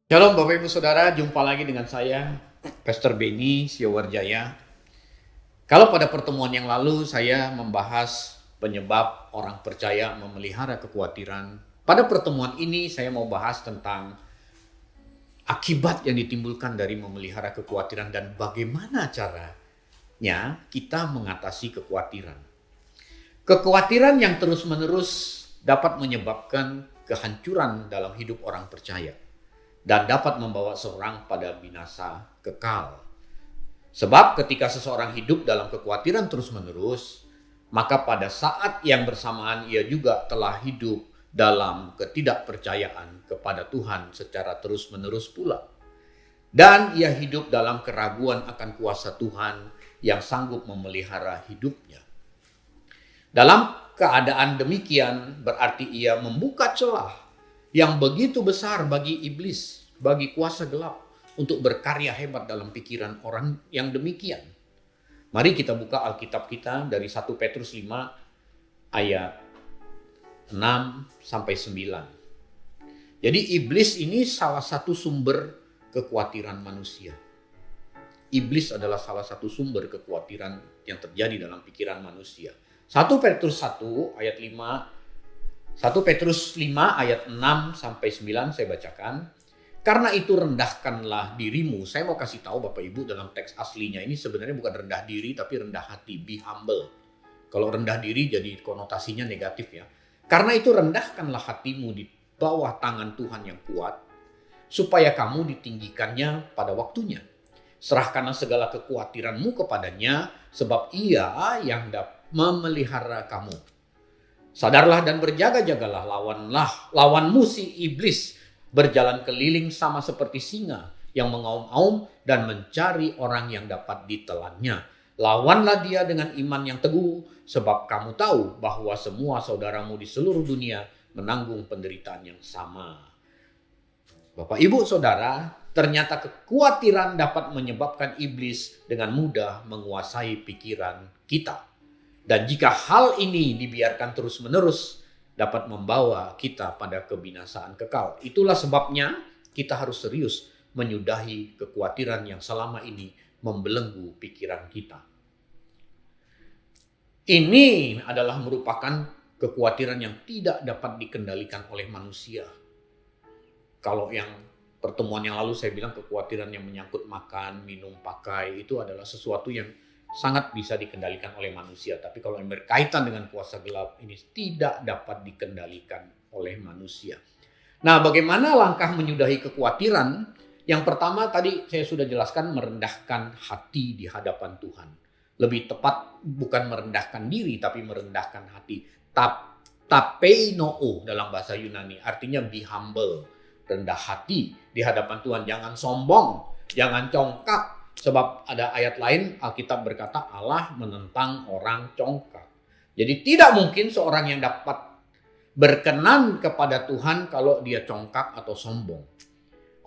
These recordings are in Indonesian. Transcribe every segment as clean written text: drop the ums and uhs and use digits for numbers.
Shalom Bapak Ibu Saudara, jumpa lagi dengan saya, Pastor Benny Siowarjaya. Kalau pada pertemuan yang lalu saya membahas penyebab orang percaya memelihara kekhawatiran, pada pertemuan ini saya mau bahas tentang akibat yang ditimbulkan dari memelihara kekhawatiran dan bagaimana caranya kita mengatasi kekhawatiran. Kekhawatiran yang terus-menerus dapat menyebabkan kehancuran dalam hidup orang percaya dan dapat membawa seorang pada binasa kekal. Sebab ketika seseorang hidup dalam kekhawatiran terus-menerus, maka pada saat yang bersamaan ia juga telah hidup dalam ketidakpercayaan kepada Tuhan secara terus-menerus pula. Dan ia hidup dalam keraguan akan kuasa Tuhan yang sanggup memelihara hidupnya. Dalam keadaan demikian berarti ia membuka celah yang begitu besar bagi iblis, bagi kuasa gelap untuk berkarya hebat dalam pikiran orang yang demikian. Mari kita buka Alkitab kita dari 1 Petrus 5 ayat 6 sampai 9. Jadi iblis ini salah satu sumber kekhawatiran manusia. Iblis adalah salah satu sumber kekhawatiran yang terjadi dalam pikiran manusia. 1 Petrus 1 ayat 5 1 Petrus 5 ayat 6 sampai 9 saya bacakan. Karena itu rendahkanlah dirimu. Saya mau kasih tahu Bapak Ibu dalam teks aslinya ini sebenarnya bukan rendah diri tapi rendah hati. Be humble. Kalau rendah diri jadi konotasinya negatif ya. Karena itu rendahkanlah hatimu di bawah tangan Tuhan yang kuat. Supaya kamu ditinggikannya pada waktunya. Serahkanlah segala kekhawatiranmu kepadanya. Sebab ia yang memelihara kamu. Sadarlah dan berjaga-jagalah, lawanmu si iblis berjalan keliling sama seperti singa yang mengaum-aum dan mencari orang yang dapat ditelannya. Lawanlah dia dengan iman yang teguh, sebab kamu tahu bahwa semua saudaramu di seluruh dunia menanggung penderitaan yang sama. Bapak, Ibu, Saudara, ternyata kekhawatiran dapat menyebabkan iblis dengan mudah menguasai pikiran kita. Dan jika hal ini dibiarkan terus-menerus, dapat membawa kita pada kebinasaan kekal. Itulah sebabnya kita harus serius menyudahi kekhawatiran yang selama ini membelenggu pikiran kita. Ini adalah merupakan kekhawatiran yang tidak dapat dikendalikan oleh manusia. Kalau yang pertemuan yang lalu saya bilang kekhawatiran yang menyangkut makan, minum, pakai itu adalah sesuatu yang sangat bisa dikendalikan oleh manusia. Tapi kalau yang berkaitan dengan kuasa gelap ini tidak dapat dikendalikan oleh manusia. Nah, bagaimana langkah menyudahi kekhawatiran? Yang pertama tadi saya sudah jelaskan merendahkan hati di hadapan Tuhan. Lebih tepat bukan merendahkan diri tapi merendahkan hati. Tapeinoo dalam bahasa Yunani artinya be humble, rendah hati di hadapan Tuhan. Jangan sombong, jangan congkak. Sebab ada ayat lain Alkitab berkata Allah menentang orang congkak. Jadi tidak mungkin seorang yang dapat berkenan kepada Tuhan kalau dia congkak atau sombong.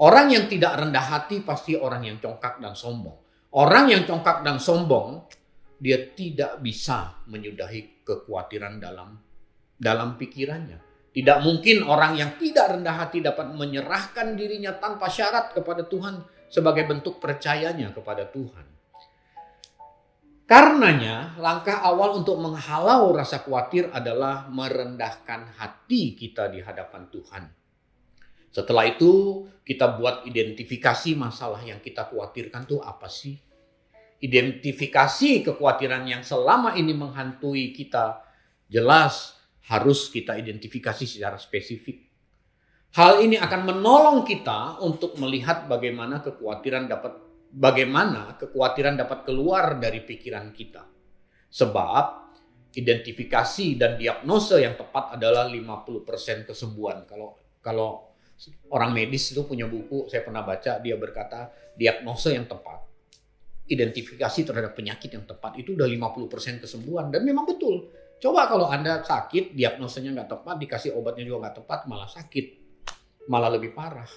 Orang yang tidak rendah hati pasti orang yang congkak dan sombong. Orang yang congkak dan sombong dia tidak bisa menyudahi kekhawatiran dalam pikirannya. Tidak mungkin orang yang tidak rendah hati dapat menyerahkan dirinya tanpa syarat kepada Tuhan sebagai bentuk percayanya kepada Tuhan. Karenanya, langkah awal untuk menghalau rasa khawatir adalah merendahkan hati kita di hadapan Tuhan. Setelah itu, kita buat identifikasi masalah yang kita khawatirkan itu apa sih? Identifikasi kekhawatiran yang selama ini menghantui kita jelas harus kita identifikasi secara spesifik. Hal ini akan menolong kita untuk melihat bagaimana kekhawatiran dapat keluar dari pikiran kita. Sebab identifikasi dan diagnosa yang tepat adalah 50% kesembuhan. Kalau orang medis itu punya buku, saya pernah baca, dia berkata diagnosa yang tepat, identifikasi terhadap penyakit yang tepat itu udah 50% kesembuhan. Dan memang betul. Coba kalau Anda sakit, diagnosanya nggak tepat, dikasih obatnya juga nggak tepat, malah sakit. Malah lebih parah.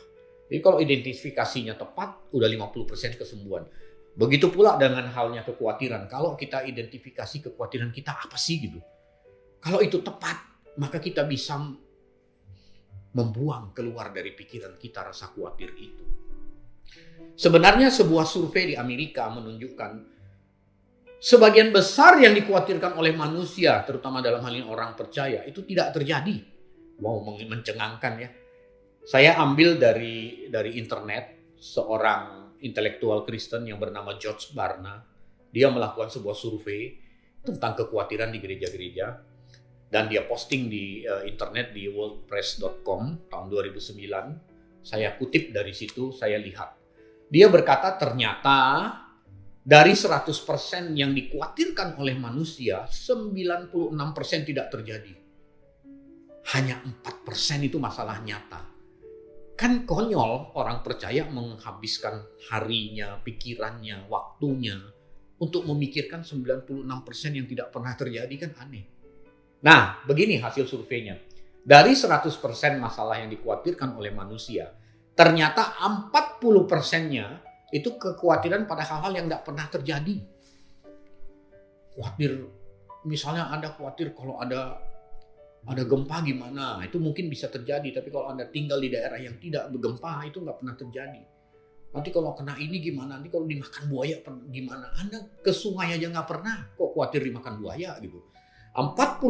Jadi kalau identifikasinya tepat, udah 50% kesembuhan. Begitu pula dengan halnya kekhawatiran. Kalau kita identifikasi kekhawatiran kita apa sih gitu. Kalau itu tepat, maka kita bisa membuang keluar dari pikiran kita rasa khawatir itu. Sebenarnya sebuah survei di Amerika menunjukkan sebagian besar yang dikhawatirkan oleh manusia, terutama dalam hal ini orang percaya, itu tidak terjadi. Wow, mencengangkan ya. Saya ambil dari internet, seorang intelektual Kristen yang bernama George Barna. Dia melakukan sebuah survei tentang kekhawatiran di gereja-gereja. Dan dia posting di internet di worldpress.com tahun 2009. Saya kutip dari situ, saya lihat. Dia berkata ternyata dari 100% yang dikhawatirkan oleh manusia, 96% tidak terjadi. Hanya 4% itu masalah nyata. Kan konyol orang percaya menghabiskan harinya, pikirannya, waktunya untuk memikirkan 96% yang tidak pernah terjadi, kan aneh. Nah, begini hasil surveinya. Dari 100% masalah yang dikhawatirkan oleh manusia, ternyata 40%-nya itu kekhawatiran pada hal-hal yang tidak pernah terjadi. Khawatir, misalnya Anda khawatir kalau ada gempa gimana, itu mungkin bisa terjadi. Tapi kalau Anda tinggal di daerah yang tidak bergempa, itu nggak pernah terjadi. Nanti kalau kena ini gimana, nanti kalau dimakan buaya gimana. Anda ke sungai aja nggak pernah, kok khawatir dimakan buaya gitu. 40%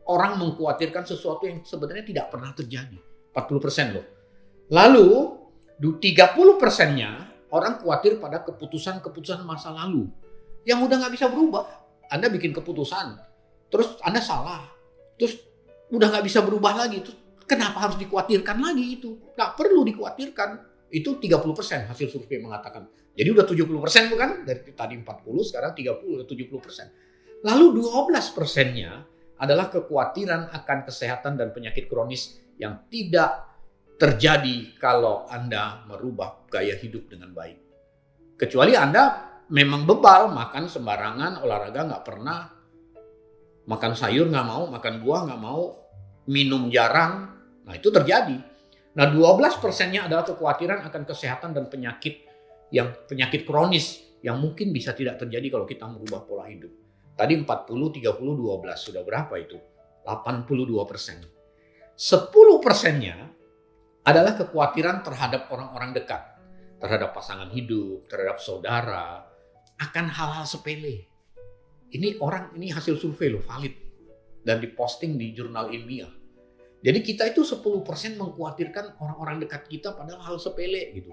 orang mengkhawatirkan sesuatu yang sebenarnya tidak pernah terjadi. 40% loh. Lalu 30%-nya orang khawatir pada keputusan-keputusan masa lalu yang udah nggak bisa berubah. Anda bikin keputusan, terus Anda salah, terus udah nggak bisa berubah lagi. Terus kenapa harus dikhawatirkan lagi itu? Nggak perlu dikhawatirkan. Itu 30% hasil survei mengatakan. Jadi udah 70% bukan? Dari tadi 40, sekarang 30, udah 70%. Lalu 12%-nya adalah kekhawatiran akan kesehatan dan penyakit kronis yang tidak terjadi kalau Anda merubah gaya hidup dengan baik. Kecuali Anda memang bebal, makan sembarangan, olahraga nggak pernah, makan sayur nggak mau, makan buah nggak mau, minum jarang, nah itu terjadi. Nah 12%-nya adalah kekhawatiran akan kesehatan dan penyakit kronis yang mungkin bisa tidak terjadi kalau kita merubah pola hidup. Tadi 40, 30, 12, sudah berapa itu? 82%. 10%-nya adalah kekhawatiran terhadap orang-orang dekat, terhadap pasangan hidup, terhadap saudara, akan hal-hal sepele. Ini hasil survei loh, valid, dan diposting di jurnal ilmiah. Jadi kita itu 10% mengkhawatirkan orang-orang dekat kita padahal hal sepele gitu.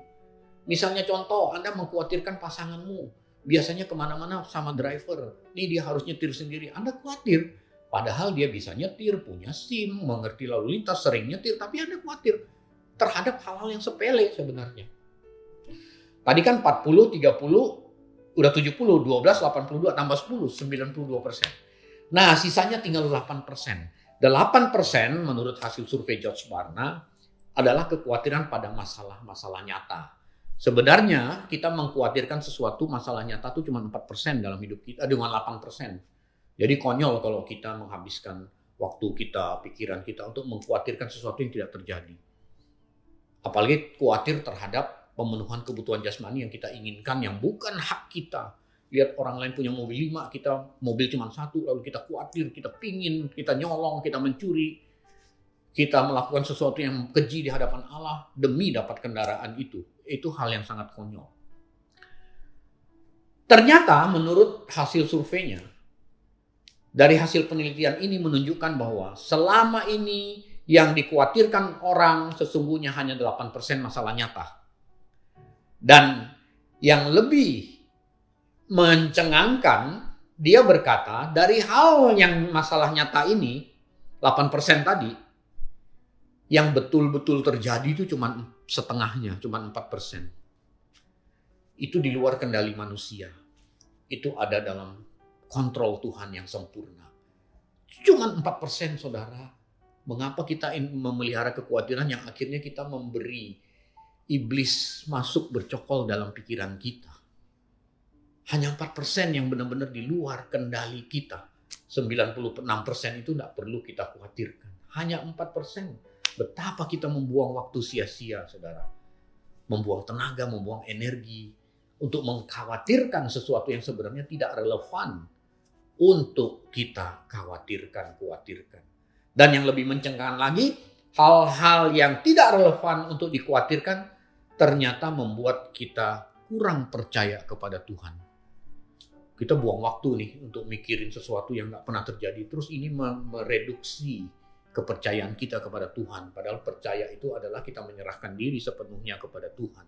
Misalnya contoh, Anda mengkhawatirkan pasanganmu, biasanya kemana-mana sama driver, nih dia harus nyetir sendiri, Anda khawatir. Padahal dia bisa nyetir, punya SIM, mengerti lalu lintas, sering nyetir, tapi Anda khawatir terhadap hal-hal yang sepele sebenarnya. Tadi kan 40, 30, udah 70, 12, 82, tambah 10, 92%. Nah, sisanya tinggal 8%. 8% menurut hasil survei George Barna adalah kekhawatiran pada masalah-masalah nyata. Sebenarnya kita mengkhawatirkan sesuatu masalah nyata itu cuma 4% dalam hidup kita dengan 8%. Jadi konyol kalau kita menghabiskan waktu kita, pikiran kita untuk mengkhawatirkan sesuatu yang tidak terjadi. Apalagi khawatir terhadap pemenuhan kebutuhan jasmani yang kita inginkan, yang bukan hak kita. Lihat orang lain punya mobil 5, kita mobil cuma 1, lalu kita khawatir, kita pingin, kita nyolong, kita mencuri. Kita melakukan sesuatu yang keji di hadapan Allah demi dapat kendaraan itu. Itu hal yang sangat konyol. Ternyata menurut hasil surveinya, dari hasil penelitian ini menunjukkan bahwa selama ini yang dikhawatirkan orang sesungguhnya hanya 8% masalah nyata. Dan yang lebih mencengangkan, dia berkata dari hal yang masalah nyata ini, 8% tadi, yang betul-betul terjadi itu cuma setengahnya, cuma 4%. Itu di luar kendali manusia. Itu ada dalam kontrol Tuhan yang sempurna. Cuma 4%, saudara. Mengapa kita memelihara kekhawatiran yang akhirnya kita memberi iblis masuk bercokol dalam pikiran kita? Hanya 4% yang benar-benar di luar kendali kita. 96% itu tidak perlu kita khawatirkan. Hanya 4%. Betapa kita membuang waktu sia-sia, saudara. Membuang tenaga, membuang energi untuk mengkhawatirkan sesuatu yang sebenarnya tidak relevan untuk kita khawatirkan. Dan yang lebih mencengangkan lagi, hal-hal yang tidak relevan untuk dikhawatirkan ternyata membuat kita kurang percaya kepada Tuhan. Kita buang waktu nih untuk mikirin sesuatu yang gak pernah terjadi. Terus ini mereduksi kepercayaan kita kepada Tuhan. Padahal percaya itu adalah kita menyerahkan diri sepenuhnya kepada Tuhan.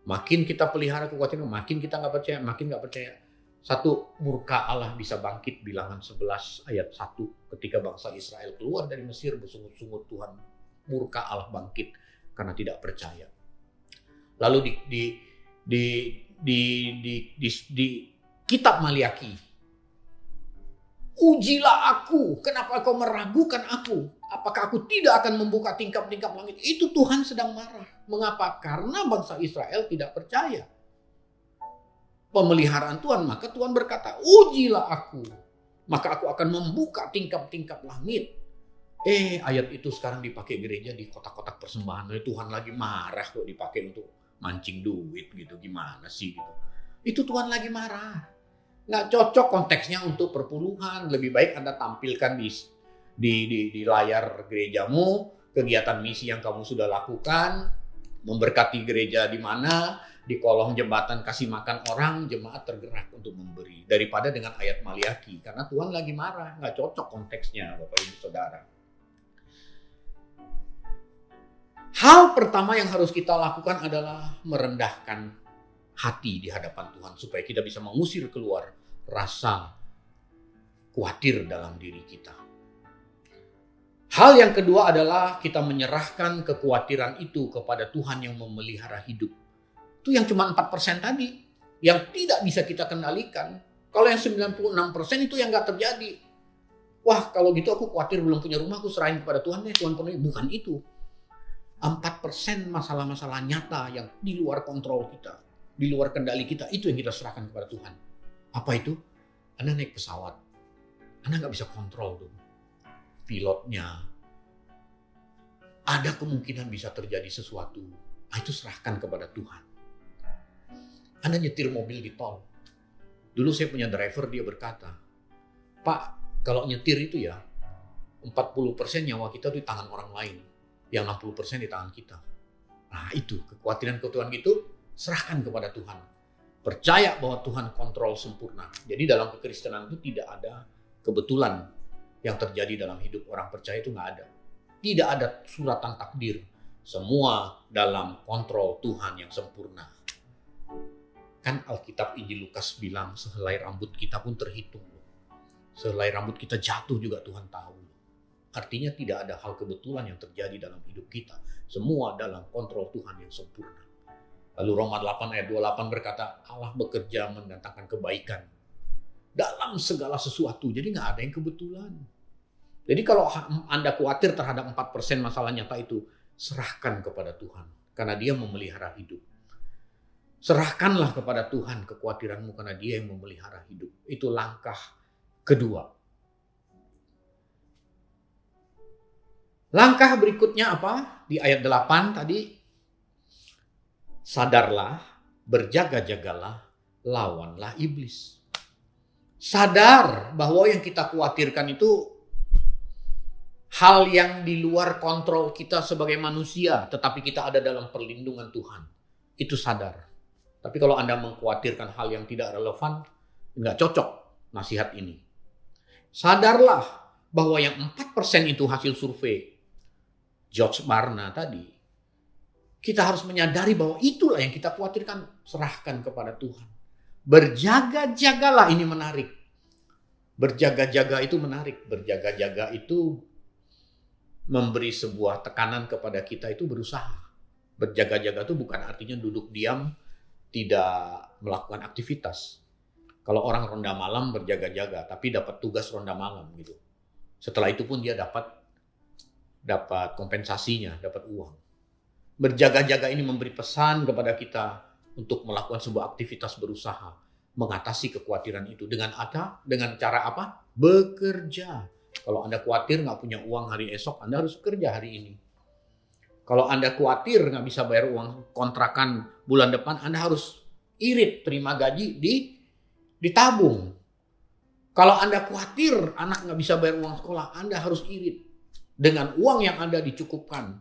Makin kita pelihara kekhawatiran, makin kita gak percaya, makin gak percaya. Satu, murka Allah bisa bangkit, Bilangan 11 ayat 1. Ketika bangsa Israel keluar dari Mesir bersungut-sungut Tuhan, murka Allah bangkit karena tidak percaya. Lalu di kitab Maliaki, ujilah aku, kenapa kau meragukan aku? Apakah aku tidak akan membuka tingkap-tingkap langit? Itu Tuhan sedang marah. Mengapa? Karena bangsa Israel tidak percaya pemeliharaan Tuhan. Maka Tuhan berkata, ujilah aku, maka aku akan membuka tingkap-tingkap langit. Ayat itu sekarang dipakai gereja di kotak-kotak persembahan. Tuhan lagi marah kok dipakai untuk mancing duit gitu. Gimana sih gitu. Itu Tuhan lagi marah. Nggak cocok konteksnya untuk perpuluhan. Lebih baik Anda tampilkan di layar gerejamu kegiatan misi yang kamu sudah lakukan, memberkati gereja di mana, di kolong jembatan kasih makan orang, jemaat tergerak untuk memberi. Daripada dengan ayat Maliaki, karena Tuhan lagi marah, nggak cocok konteksnya Bapak Ibu Saudara. Hal pertama yang harus kita lakukan adalah merendahkan hati di hadapan Tuhan supaya kita bisa mengusir keluar rasa khawatir dalam diri kita. Hal yang kedua adalah kita menyerahkan kekhawatiran itu kepada Tuhan yang memelihara hidup. Itu yang cuma 4% tadi, yang tidak bisa kita kendalikan. Kalau yang 96% itu yang gak terjadi. Wah, kalau gitu aku khawatir belum punya rumah, aku serahin kepada Tuhan deh, Tuhan penuhi. Bukan itu. 4% masalah-masalah nyata yang di luar kontrol kita, di luar kendali kita, itu yang kita serahkan kepada Tuhan. Apa itu? Anda naik pesawat, Anda gak bisa kontrol tuh pilotnya. Ada kemungkinan bisa terjadi sesuatu. Itu serahkan kepada Tuhan. Anda nyetir mobil di tol. Dulu saya punya driver, dia berkata, Pak, kalau nyetir itu ya 40% nyawa kita di tangan orang lain, yang 60% di tangan kita. Nah itu, kekhawatiran Tuhan itu serahkan kepada Tuhan. Percaya bahwa Tuhan kontrol sempurna. Jadi dalam kekristenan itu tidak ada kebetulan yang terjadi dalam hidup orang percaya, itu nggak ada. Tidak ada suratan takdir. Semua dalam kontrol Tuhan yang sempurna. Kan Alkitab Injil Lukas bilang sehelai rambut kita pun terhitung. Sehelai rambut kita jatuh juga Tuhan tahu. Artinya tidak ada hal kebetulan yang terjadi dalam hidup kita. Semua dalam kontrol Tuhan yang sempurna. Lalu Roma 8 ayat 28 berkata, Allah bekerja mendatangkan kebaikan dalam segala sesuatu. Jadi nggak ada yang kebetulan. Jadi kalau Anda khawatir terhadap 4% masalah nyata itu, serahkan kepada Tuhan. Karena Dia memelihara hidup. Serahkanlah kepada Tuhan kekhawatiranmu karena Dia yang memelihara hidup. Itu langkah kedua. Langkah berikutnya apa? Di ayat 8 tadi. Sadarlah, berjaga-jagalah, lawanlah iblis. Sadar bahwa yang kita khawatirkan itu hal yang di luar kontrol kita sebagai manusia, tetapi kita ada dalam perlindungan Tuhan. Itu sadar. Tapi kalau Anda mengkhawatirkan hal yang tidak relevan, nggak cocok nasihat ini. Sadarlah bahwa yang 4% itu hasil survei George Barna tadi. Kita harus menyadari bahwa itulah yang kita khawatirkan, serahkan kepada Tuhan. Berjaga-jagalah, ini menarik. Berjaga-jaga itu menarik. Berjaga-jaga itu memberi sebuah tekanan kepada kita, itu berusaha. Berjaga-jaga itu bukan artinya duduk diam, tidak melakukan aktivitas. Kalau orang ronda malam berjaga-jaga, tapi dapat tugas ronda malam gitu. Setelah itu pun dia dapat kompensasinya, dapat uang. Berjaga-jaga ini memberi pesan kepada kita untuk melakukan sebuah aktivitas berusaha, mengatasi kekhawatiran itu dengan cara apa? Bekerja. Kalau Anda khawatir nggak punya uang hari esok, Anda harus kerja hari ini. Kalau Anda khawatir nggak bisa bayar uang kontrakan bulan depan, Anda harus irit terima gaji ditabung. Kalau Anda khawatir anak nggak bisa bayar uang sekolah, Anda harus irit. Dengan uang yang Anda dicukupkan.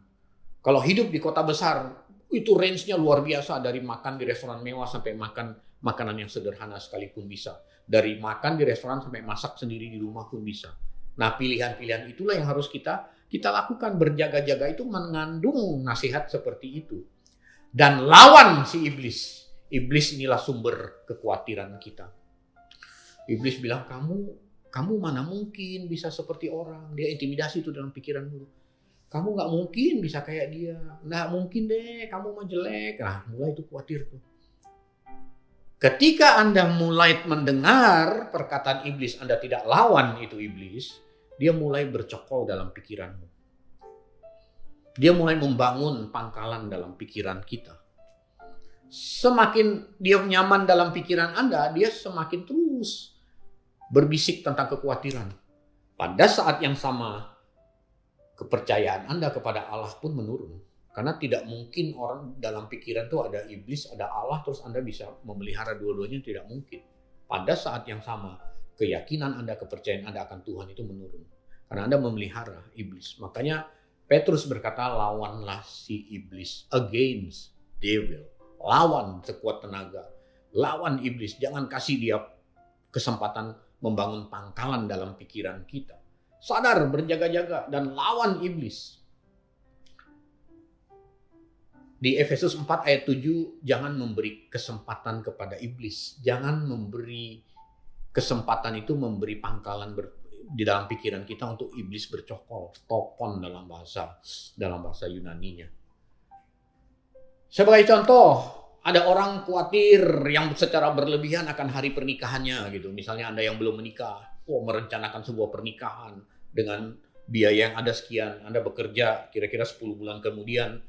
Kalau hidup di kota besar, itu range-nya luar biasa. Dari makan di restoran mewah sampai makan makanan yang sederhana sekalipun bisa. Dari makan di restoran sampai masak sendiri di rumah pun bisa. Nah, pilihan-pilihan itulah yang harus kita lakukan. Berjaga-jaga itu mengandung nasihat seperti itu. Dan lawan si iblis. Iblis inilah sumber kekhawatiran kita. Iblis bilang, kamu mana mungkin bisa seperti orang. Dia intimidasi itu dalam pikiranmu. Kamu gak mungkin bisa kayak dia. Gak mungkin deh, kamu mah jelek. Nah, mulai itu khawatir tuh. Ketika Anda mulai mendengar perkataan iblis, Anda tidak lawan itu iblis, dia mulai bercokol dalam pikiranmu. Dia mulai membangun pangkalan dalam pikiran kita. Semakin dia nyaman dalam pikiran Anda, dia semakin terus berbisik tentang kekhawatiran. Pada saat yang sama, kepercayaan Anda kepada Allah pun menurun. Karena tidak mungkin orang dalam pikiran itu ada iblis, ada Allah, terus Anda bisa memelihara dua-duanya, tidak mungkin. Pada saat yang sama, keyakinan Anda, kepercayaan Anda akan Tuhan itu menurun. Karena Anda memelihara iblis. Makanya Petrus berkata, lawanlah si iblis, against devil. Lawan sekuat tenaga. Lawan iblis, jangan kasih dia kesempatan membangun pangkalan dalam pikiran kita. Sadar, berjaga-jaga, dan lawan iblis. Di Efesus 4 ayat 7, jangan memberi kesempatan kepada iblis. Jangan memberi kesempatan itu memberi pangkalan di dalam pikiran kita untuk iblis bercokol. Topon dalam bahasa Yunaninya. Sebagai contoh, ada orang khawatir yang secara berlebihan akan hari pernikahannya gitu. Misalnya Anda yang belum menikah, merencanakan sebuah pernikahan dengan biaya yang ada sekian. Anda bekerja kira-kira 10 bulan kemudian,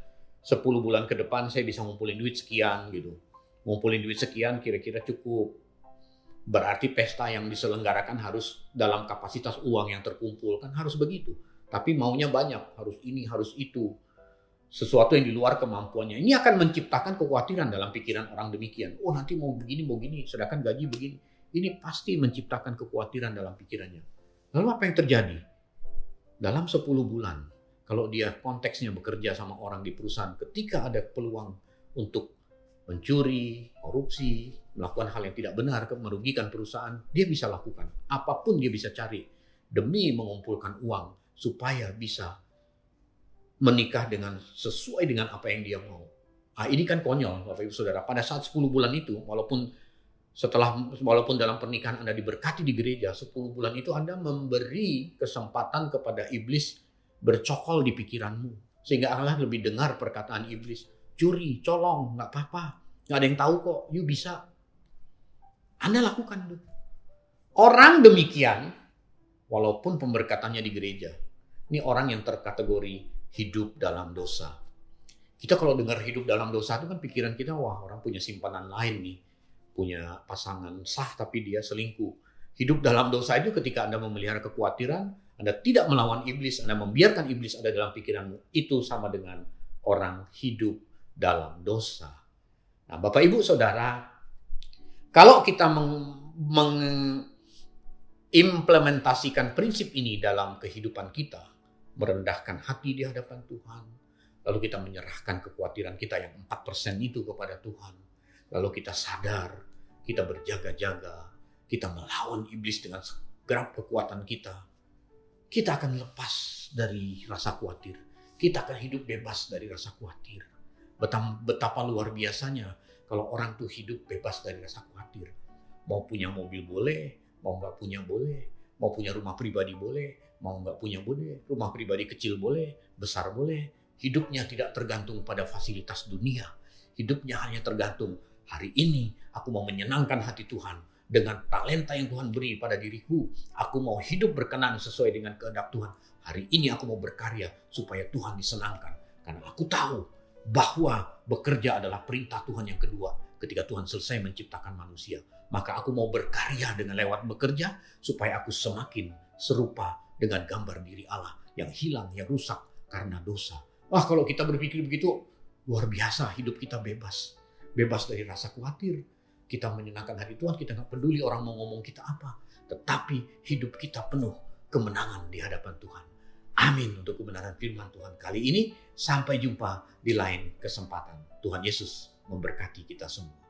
10 bulan ke depan saya bisa ngumpulin duit sekian gitu. Ngumpulin duit sekian kira-kira cukup. Berarti pesta yang diselenggarakan harus dalam kapasitas uang yang terkumpul. Kan harus begitu. Tapi maunya banyak, harus ini, harus itu. Sesuatu yang di luar kemampuannya. Ini akan menciptakan kekhawatiran dalam pikiran orang demikian. Oh, nanti mau begini, sedangkan gaji begini. Ini pasti menciptakan kekhawatiran dalam pikirannya. Lalu apa yang terjadi? Dalam 10 bulan, kalau dia konteksnya bekerja sama orang di perusahaan, ketika ada peluang untuk mencuri, korupsi, melakukan hal yang tidak benar, merugikan perusahaan, dia bisa lakukan. Apapun dia bisa cari demi mengumpulkan uang supaya bisa menikah sesuai dengan apa yang dia mau. Ini kan konyol, Bapak Ibu Saudara. Pada saat 10 bulan itu, walaupun dalam pernikahan Anda diberkati di gereja, 10 bulan itu Anda memberi kesempatan kepada iblis bercokol di pikiranmu. Sehingga Allah lebih dengar perkataan iblis. Curi, colong, gak apa-apa. Gak ada yang tahu kok, you bisa. Anda lakukan itu. Orang demikian, walaupun pemberkatannya di gereja, ini orang yang terkategori hidup dalam dosa. Kita kalau dengar hidup dalam dosa itu kan pikiran kita, wah orang punya simpanan lain nih. Punya pasangan sah tapi dia selingkuh. Hidup dalam dosa itu ketika Anda memelihara kekhawatiran, Anda tidak melawan iblis, Anda membiarkan iblis ada dalam pikiranmu. Itu sama dengan orang hidup dalam dosa. Nah, Bapak Ibu Saudara, kalau kita mengimplementasikan prinsip ini dalam kehidupan kita, merendahkan hati di hadapan Tuhan, lalu kita menyerahkan kekhawatiran kita yang 4% itu kepada Tuhan, lalu kita sadar, kita berjaga-jaga, kita melawan iblis dengan segenap kekuatan kita akan lepas dari rasa khawatir, kita akan hidup bebas dari rasa khawatir. Betapa luar biasanya kalau orang tuh hidup bebas dari rasa khawatir. Mau punya mobil boleh, mau nggak punya boleh, mau punya rumah pribadi boleh, mau nggak punya boleh, rumah pribadi kecil boleh, besar boleh. Hidupnya tidak tergantung pada fasilitas dunia. Hidupnya hanya tergantung, hari ini aku mau menyenangkan hati Tuhan. Dengan talenta yang Tuhan beri pada diriku, aku mau hidup berkenan sesuai dengan kehendak Tuhan. Hari ini aku mau berkarya supaya Tuhan disenangkan. Karena aku tahu bahwa bekerja adalah perintah Tuhan yang kedua ketika Tuhan selesai menciptakan manusia. Maka aku mau berkarya dengan lewat bekerja supaya aku semakin serupa dengan gambar diri Allah yang hilang, yang rusak karena dosa. Wah, kalau kita berpikir begitu, luar biasa hidup kita bebas. Bebas dari rasa khawatir, kita menyenangkan hati Tuhan, kita nggak peduli orang mau ngomong kita apa. Tetapi hidup kita penuh kemenangan di hadapan Tuhan. Amin untuk kebenaran firman Tuhan kali ini. Sampai jumpa di lain kesempatan. Tuhan Yesus memberkati kita semua.